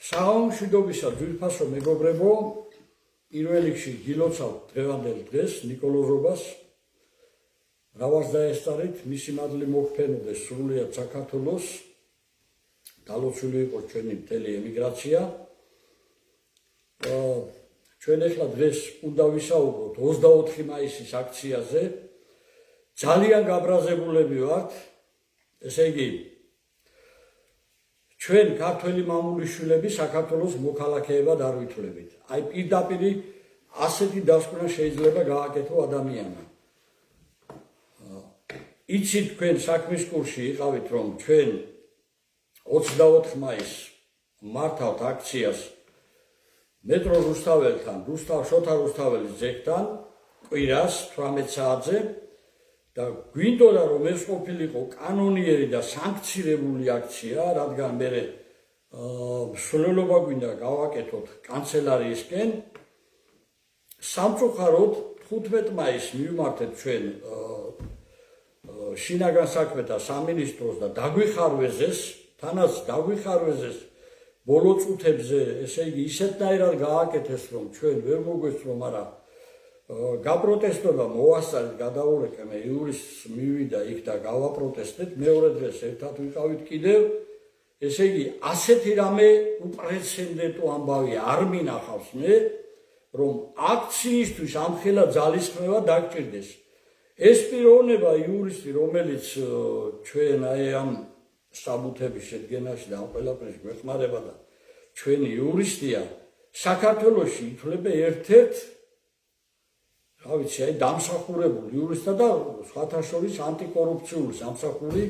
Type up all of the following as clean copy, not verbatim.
Საამშვიდობისა ძვირფასო მეგობრებო, პირველ რიგში გილოცავთ დღევანდელ დღეს ნიკოლოზობას, რავას დაესწარით, მისი მადლი მოგფენოდეს სრულიად საქართველოს, დალოცული იყოს ჩვენი მთელი ემიგრაცია. ჩვენ ახლა დღეს უნდა ვისაუბროთ 24 მაისის აქციაზე. ძალიან გაბრაზებულები ვართ, ესე იგი ჩვენ ქართველი მამულიშვილები საქართველოს მოქალაქეებად არ ვითვლებით. აი პირდაპირ ასეთი დასკვნა შეიძლება გააკეთო ადამიანმა. იცით თქვენ საქმის კურსში იყავით რომ ჩვენ 24 მაისს მართავთ აქციას მეტრო რუსთაველთან, შოთა რუსთაველის ძეგლთან, კვირას 18 საათზე და გვინდოდა რომ ეს ყოფილიყო კანონიერი და სანქცირებული აქცია, რადგან მე მსვლელობა გვინდა გავაკეთოთ კანცელარიისკენ. სამწუხაროდ 15 მაისს მივმართეთ ჩვენ შინაგან საქმეთა სამინისტროს და დაგვიხარვეზეს, თანაც დაგვიხარვეზეს ბოლო წუთებზე, ესე იგი ისეთნაირად გააკეთეს რომ ჩვენ ვერ მოგვესწრო, მაგრამ გაპროტესტება მოვასწარეთ, გადაურეკე მე იურისტს მივიდა იქ და გავაპროტესტეთ, მეორე დღეს ერთად ვიყავით კიდევ. ესე იგი ასეთი რამე უპრეცედენტო ამბავი არ მინახავს მე, რომ აქციისთვის ამხელა ძალისხმევა დაგჭირდეს. ეს პიროვნება იურისტი, რომელიც ჩვენ აი ამ საბუთების შედგენაში და ამ ყველაფერში გვეხმარება და ჩვენი იურისტია, საქართველოში ითვლება ერთ-ერთ აი დამსახურებული იურისტა და სხვათა შორის ანტიკორუფციული სამსახური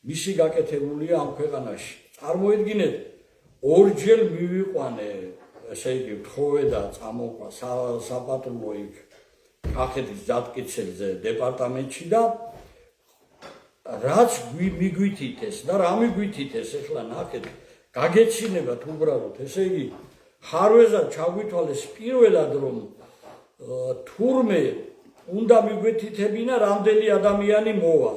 მისი გაკეთებულია ამ ქვეყანაში. წარმოიდგინეთ, ორჯერ მივიყვანე, ესე იგი თხოვე და წამოყვა საპატრულო იქ კახეთის დატკიცებზე დეპარტამენტში და რაც მიგვითითეს და რა მიგვითითეს, ეხლა ნახეთ, გაგეცინებათ უბრალოდ, ესე იგი ხარვეზად ჩაგვითვალეს პირველად რომ თურმე უნდა მიგვეთითებინა რამდენი ადამიანი მოვა.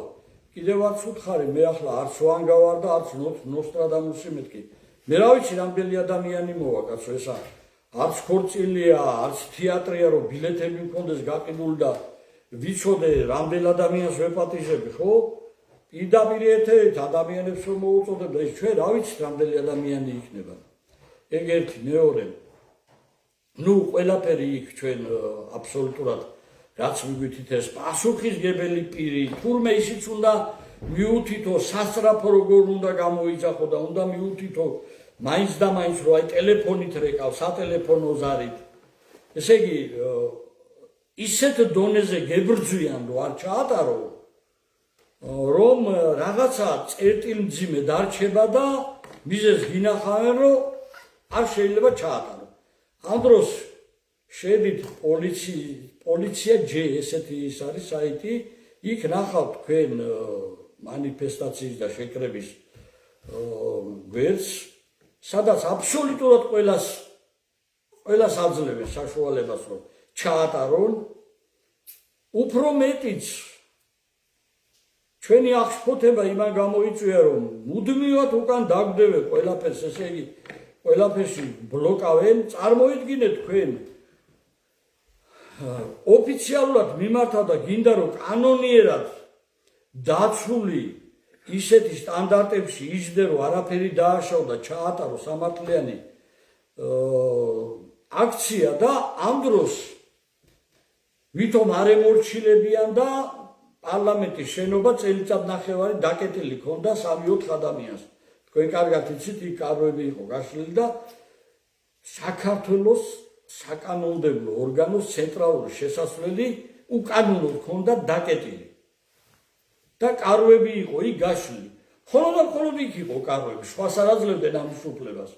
კიდევაც უთხარი, მე ახლა არც ვანგავარ და არც ნოსტრადამუსი მეთქი. მე რა ვიცი რამდენი ადამიანი მოვა, კაცო, ესა არც ქორწილია, არც თეატრია რომ ბილეთები მქონდეს გაყიდული და ვიცოდე რამდენ ადამიანს ვეპატიჟები, ხო? პირდაპირ ერთ ადამიანებს რომ მოუწოდებ და ის ჩვენ რა ვიცით რამდენი ადამიანი იქნება. ეგ ერთი, მეორე ნუ ყველაფერი იქ ჩვენ აბსოლუტურად რაც მიგვითითეს პასუხისგებელი პირი, თურმე ისიც უნდა მიუთითო სასწრაფო როგორ უნდა გამოიძახო და უნდა მიუთითო მაინც და მაინც რომ აი ტელეფონით რეკავ, სატელეფონო ზარით. ესე იგი ისეთ დონეზე გებრძვიან რომ არ ჩაატარო, რომ რაღაცა წერტილმძიმე დარჩება და მიზეზს გინახავენ რომ არ შეიძლება ჩაატარო. ამ დროს შედით პოლიცია ჯე ესეთი ის არის საიტი, იქ ნახავთ თქვენ მანიფესტაციის და შეკრების გვერდს, სადაც აბსოლუტურად ყველას აძლევენ საშუალებას რომ ჩაატარონ. უფრო მეტიც ჩვენი აღშფოთება იმან გამოიწვია რომ მუდმივად უკან დაგვდევენ ყველაფერს, ესე იგი ყველაფერში ბლოკავენ. წარმოიდგინეთ თქვენ ოფიციალურად მიმართავ და გინდა რომ კანონიერად დაცული ისეთი სტანდარტებში იჯდე რომ არაფერი დააშაო და ჩაატარო სამართლიანი აქცია და ამ დროს ვითომ არ ემორჩილებიან და პარლამენტის შენობა წელიწად ნახევარი დაკეტილი ქონდა 3-4 ადამიანს. თქვენ კარგად იცით, იქ კარვები იყო გაშლილი და საქართველოს საკანონმდებლო ორგანოს ცენტრალური შესასვლელი უკანონოდ ქონდა დაკეტილი და კარვები იყო იქ გაშლილი. მხოლოდ იქ იყო კარვები, სხვას არ აძლევდნენ ამ უფლებას.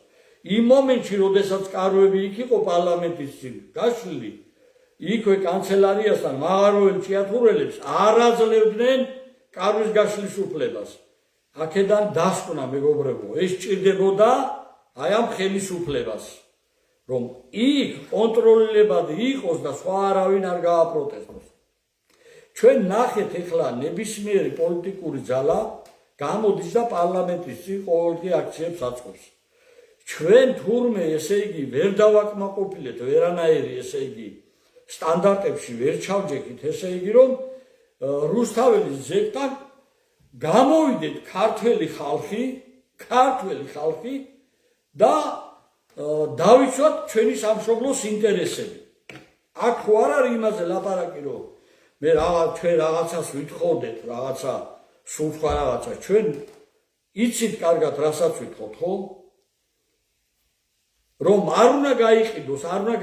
იმ მომენტში, როდესაც კარვები იქ იყო პარლამენტის წინ გაშლილი, იქვე კანცელარიასთან მაღაროელ ჭიათურელებს არ აძლევდნენ კარვის გაშლის უფლებას. აქედან დასკვნა მეგობრებო, ეს ჭირდებოდა აი ამ ხელისუფლებას, რომ იქ კონტროლებადი იყოს და სხვა არავინ არ გააპროტესტოს. ჩვენ ნახეთ ეხლა ნებისმიერი პოლიტიკური ძალა გამოდის და პარლამენტის წინ ყოველდღე აქციებს აწყობს. ჩვენ თურმე ესე იგი ვერ დავაკმაყოფილეთ ვერანაირი ესე იგი სტანდარტებში ვერ ჩავჯექით ესე იგი რომ რუსთაველის ძეგლთან გამოვიდეთ ქართველი ხალხი და დავიცვათ ჩვენი სამშობლოს ინტერესები. აქ ხო არ არის იმაზე ლაპარაკი რომ მე ჩვენ რაღაცას ვითხოვდეთ, რაღაცა სულ სხვა რაღაცა ჩვენ იცით კარგად რასაც ვითხოვთ ხო? რომ არ უნდა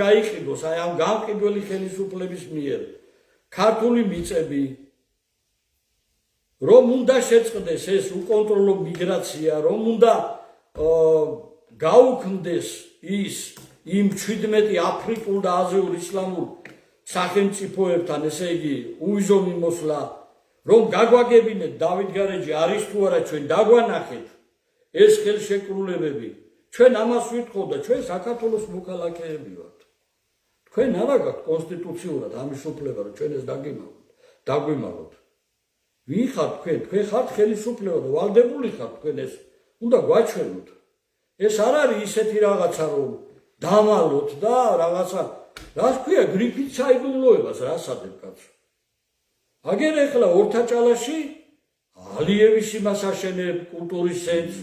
გაიყიდოს აი ამ გამყიდველი ხელისუფლების მიერ ქართული მიწები რომ უნდა შეწყდეს ეს უკონტროლო მიგრაცია, რომ უნდა გაუქმდეს ის იმ 17 აფრიკულ და აზიურ ისლამურ სახელმწიფოებთან, ესე იგი უვიზო მიმოსვლა, რომ გაგვაგებინეთ დავით გარეჯი არის თუ არა ჩვენ დაგვანახეთ ეს ხელშეკრულებები. ჩვენ ამას ვითხოვ და ჩვენ საქართველოს მოქალაქეები ვართ. თქვენ არა გაქვთ კონსტიტუციურად ამის უფლება რომ ჩვენ ეს დაგვიმალოთ. ვინ ხართ თქვენ? თქვენ ხართ ხელისუფლება და ვალდებული ხართ თქვენ ეს უნდა გვაჩვენოთ. ეს არ არის ისეთი რაღაცა რომ დამალოთ და რაღაცა რას ქვია გრიფით საიდუმლოებას რას ადებ კაცო. აგერ ეხლა ორთაჭალაში ალიევის იმას აშენებ კულტურის ცენტრს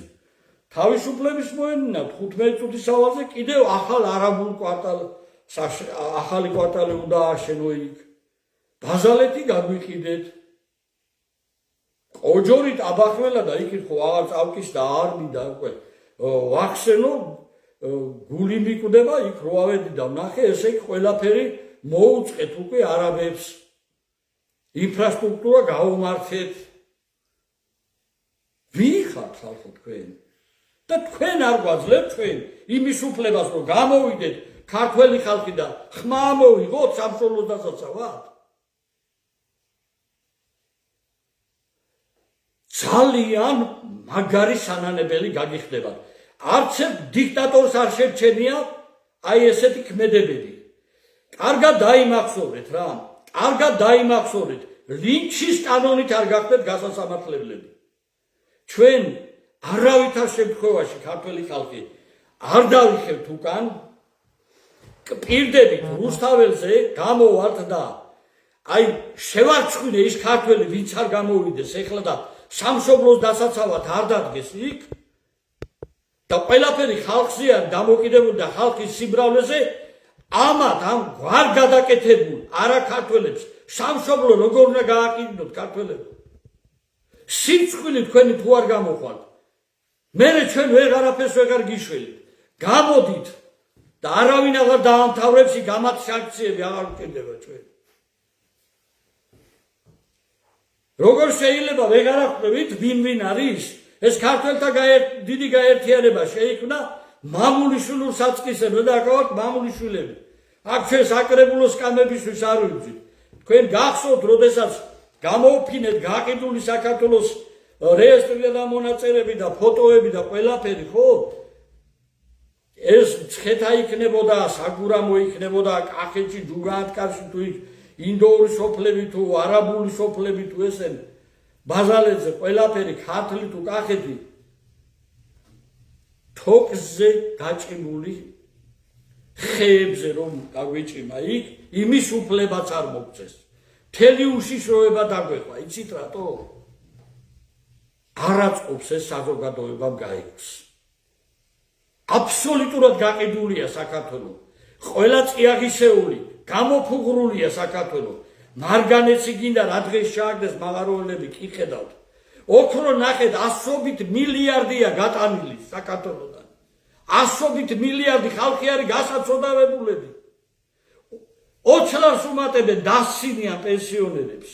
თავისუფლების მოენინა 15 წუთის სავალზე კიდევ ახალი კვარტალი უნდა აშენო იქ. ბაზალეთი გაგვიყიდეთ. ოჯორით აბახველა და იქით ხო აღარ წავკის და არ მინდა უკვე ვახსენო გული მიკვდება იქ რო ავედი და ვნახე ესე იგი ყველაფერი მოუწყეთ უკვე არაბებს. ინფრასტრუქტურა გაუმართეთ. ვინ ხართ ხალხო თქვენ? და თქვენ არ გვაძლევთ ჩვენ იმის უფლებას რომ გამოვიდეთ ქართველი ხალხი და ხმა მოვიღოთ სამშობლოს დასაცავად. ძალიან მაგარი სანანებელი გაგიხდება. არც ერთ დიქტატორს არ შერჩენია აი ესეთი ქმედებები. კარგად დაიმახსოვრეთ რა. კარგად დაიმახსოვრეთ. ლინჩის კანონით არ გახდეთ გასასამართლებლები. ჩვენ არავითარ შემთხვევაში ქართველი ხალხი არ დავიხევთ უკან. პირდებით რუსთაველზე გამოვართ და აი შევარცხვინე ის ქართველი ვინც არ გამოვიდეს ეხლა და სამშობლოს დასაცავად არ დადგეს იქ და ყველაფერი ხალხზე არ დამოკიდებული და ხალხის სიმრავლეზე ამათ ამ გვარ გადაკეთებულ არა ქართველებს სამშობლო როგორ უნდა გააკიდოთ ქართველები. სიცხვილი თქვენი თუ არ გამოყვანთ მერე ჩვენ ვეღარაფერს ვეღარ გიშველით. გამოდით და არავინ აღარ დაამთავრებს იქ ამათ სანქციები აღარ გვჭირდება ჩვენ. როგორ შეიძლება ვეღარ ახვდებით ვინ არის? ეს ქართველთა დიდი გაერთიანება შეიქმნა მამულიშვილურ საწყისებზე და აკავართ მამულიშვილები. აქ ჩვენ საკრებულოს კამებისთვის არ ვიძვით. თქვენ გახსოვთ, როდესაც გამოვფინეთ გაყიდული საქართველოს რეესტრიდან და მონაწერები და ფოტოები და ყველაფერი, ხო? ეს მცხეთა იქნებოდა, საგურამო იქნებოდა, კახეთში ჯუგაანთკარში თუ ინდოური სოფლები თუ არაბული სოფლები თუ ესენ ბაზალეთზე ყველაფერი ქართლი თუ კახეთი თოკზე გაჭიმული ხეებზე რომ გაგვიჭიმა იქ იმის უფლებაც არ მოგწეს. მთელი უშიშროება დაგვეყვა. იცით რატო? არაწყობს ეს საზოგადოებამ გაიგოს. აბსოლუტურად გაყიდულია საქართველო. ყველა წიაღისეული გამოფუღრულია საქართველო. მარგანეცი გინდა რა დღეს შეაგდეს მაღაროელები კი ხედავთ. ოქრო ნახეთ 100 მილიარდია გატანილი საქართველოდან. 100 მილიარდი ხალხი არის გასაცოდავებულები. 20 ლარს უმატებენ დასცინიან პენსიონერებს.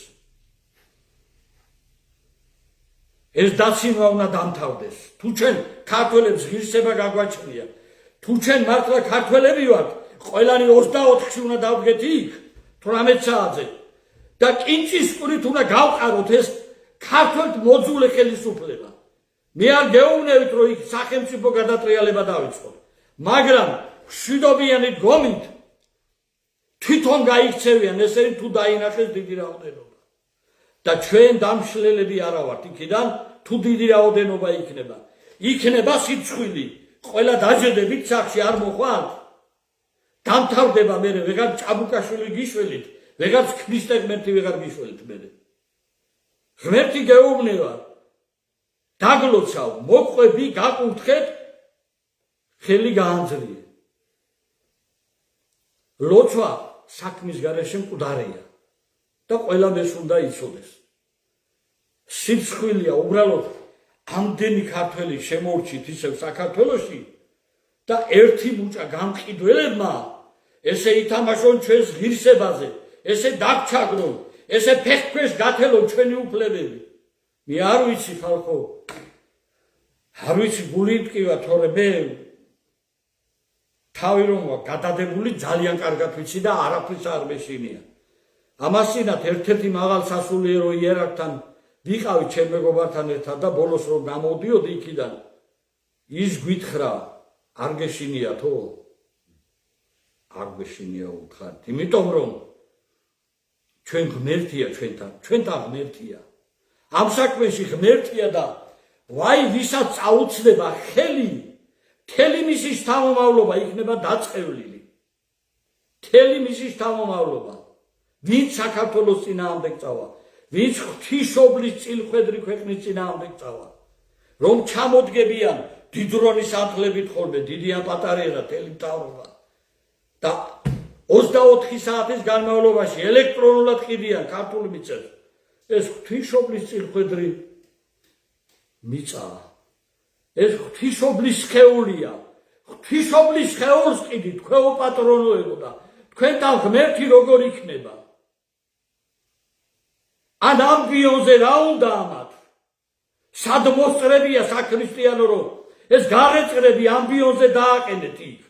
ეს დაცინვა უნდა დამთავრდეს. თუ ჩვენ ქართველებს ღირსება გაგვაჩნია, თუ ჩვენ მართლა ქართველები ვართ, ყველანი 24-ში უნდა დავდგეთ იქ 18 საათზე და კინჭისყვრით უნდა გავყაროთ ეს ქართველთ მოძულე ხელისუფლება. მე არ გეუბნებით რომ იქ სახელმწიფო გადატრიალება დავიწყოთ, მაგრამ მშვიდობიანი დგომით თვითონ გაიქცევიან ესენი თუ დაინახეს დიდი რაოდენობა. და ჩვენ დამშლელები არა ვართ იქიდან თუ დიდი რაოდენობა იქნება. იქნება სიცხვილი, ყველა დაჟედებით სახში არ მოხვალ დამთავრდება მე ვეღარ ჭაბუკაშვილი გიშველით ვეღარ ქრისტე ღმერთი ვეღარ გიშველით მე ღმერთი გეუბნება დაგლოცავ მოყვები გაკურთხეთ ხელი გაანძრიე ლოცვა საქმის გარეშე მკვდარია და ყველა მეს უნდა იცოდეს სიცხვილია უბრალოდ ამდენი ქართველი შემორჩით ისევ საქართველოში და ერთი მუჭა გამყიდველებმა ესე ითამაშონ ჩვენს ღირსებაზე ესე დაგჩაგრონ ესე ფეხქვეშ გათელონ ჩვენი უფლებები მე არ ვიცი ხალხო არ ვიცი გული მტკივა თორე მე თავი რომ გადადებული ძალიან კარგად ვიცი და არაფრის არ მეშინია ამასინათ ერთ-ერთი მაღალ სასულიერო იერარქთან ვიყავი ჩემ მეგობართან ერთად და ბოლოს რომ გამოდიოდი იქიდან ის გვითხრა არ გეშინიათო არ გეშინია უთხარით იმიტომ რომ ჩვენ ღმერთია ჩვენთან ღმერთია ამ საქმეში ღმერთია და ვაი ვისაც წაუცდება ხელი მთელი მისი შთამომავლობა იქნება დაწყევლილი მთელი მისი შთამომავლობა ვინც საქართველოს წინააღმდეგ წავა ვინც ღვთისმშობლის წილხვედრი ქვეყნის წინააღმდეგ წავა რომ ჩამოდგებიან დიდრონის ამხლებით ხოლმე დიდიან პატარია მთელი მთავრობა და 24 საათის განმავლობაში ელექტრონულად ყიდიან ქართული მიწებს ეს ღვთისმშობლის წილხვედრი მიწა ეს ღვთისმშობლის სხეულია ღვთისმშობლის სხეულს ყიდით თქვენო პატრონოებო და თქვენთან ღმერთი როგორ იქნება ან ამბიონზე რა უნდა ამათ სად მოსწრებია საქრისტიანო რომ ეს გარეწრები ამბიონზე დააყენეთ იქ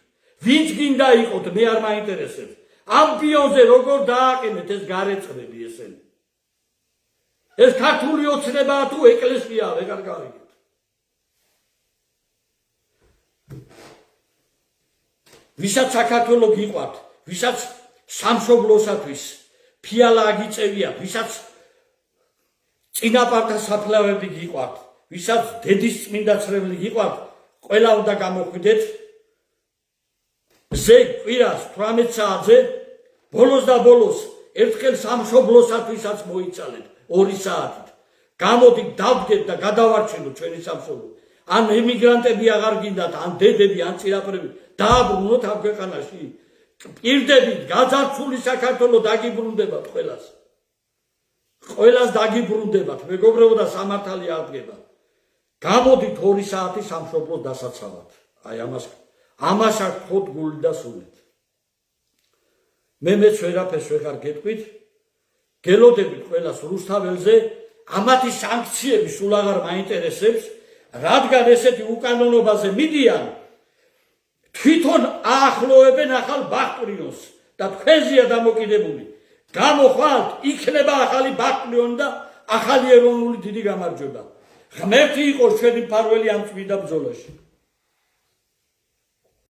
ვინც გინდა იყოთ მე არ მაინტერესებს ამბიონზე როგორ დააყენეთ ეს გარეწრები ესენი ეს ქართული ოცნებაა თუ ეკლესია ვეღარ გავიგეთ ვისაც საქართველო გიყვართ ვისაც სამშობლოსათვის ფიალა აგიწევია ვისაც წინაპართა საფლავები გიყვართ ვისაც დედის წმინდა ცრემლი გიყვართ ყველა უნდა გამოხვიდეთ ზე კვირას 18 საათზე ბოლოს და ბოლოს ერთხელ სამშობლოსათვისაც მოიცალეთ 2 საათით გამოდით დავდგეთ და გადავარჩინოთ ჩვენი სამშობლო ან ემიგრანტები აღარ გინდათ ან დედები ან წინაპრები დააბრუნოთ ამ ქვეყანაში პირდებით გაძარცული საქართველო დაგიბრუნდებათ ყველას დაგიბრუნდებათ მეგობრებო და სამართალი აღდგება გამოდით 2 საათი სამშობლოს დასაცავად აი ამას არ ხოთ გული და სულით მეც ვერაფერს ვეღარ გეტყვით გელოდებით ყველას რუსთაველზე ამათი სანქციები სულ აღარ მაინტერესებს რადგან ესეთი უკანონობაზე მიდიან თვითონ აახლოვებენ ახალ ბაქტრიონს და თქვენზეა დამოკიდებული გამოხვალთ იქნება ახალი ბაქტრიონი და ახალი ეროვნული დიდი გამარჯვება ღმერთი იყოს ჩვენი მფარველი ამ წმინდა ბრძოლაში